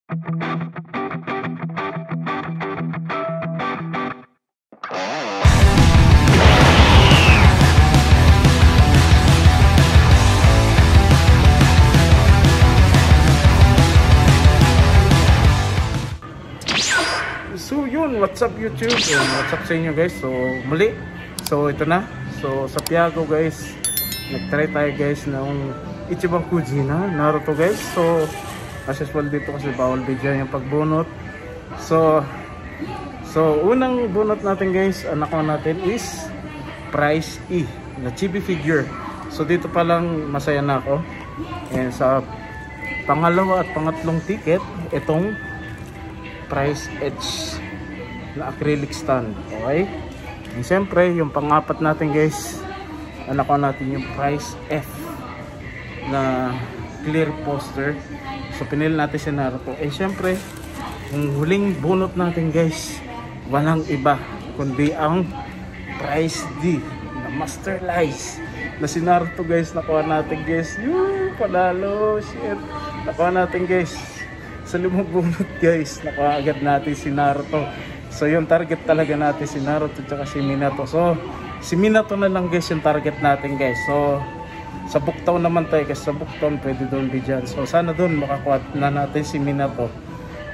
So yun, what's up YouTube? What's up sa inyo guys? So muli, so ito na. So sa Piago guys, nag-try tayo guys ng Ichiban Kuji na Naruto guys. So as usual dito kasi bawal video yung pagbunot. So unang bunot natin guys, ang nakuha natin is Price E na chibi figure. So dito pa lang masaya na ako. And sa pangalawa at pangatlong ticket, itong Price H na acrylic stand. Okay? And siyempre, yung pang-apat natin guys, nakuha natin yung Price F na clear poster. So pinili natin si Naruto. Eh siyempre, yung huling bunot natin guys, walang iba kundi ang Price D na Master Lies na si Naruto guys. Nakuha natin guys. Yung panalo, shit. Nakuha natin guys. Sa limang bunot guys, nakuha agad natin si Naruto. So yung target talaga natin si Naruto at si Minato. So si Minato na lang guys yung target natin guys. So sa Booktown naman tayo guys. Sa Booktown pwede doon bigyan. So sana doon makakuha na natin si Minato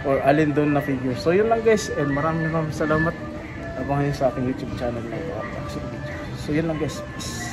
or alin doon na figure. So yun lang guys. And maraming salamat. Abangan nyo sa aking YouTube channel na ito. So yun lang guys. Peace.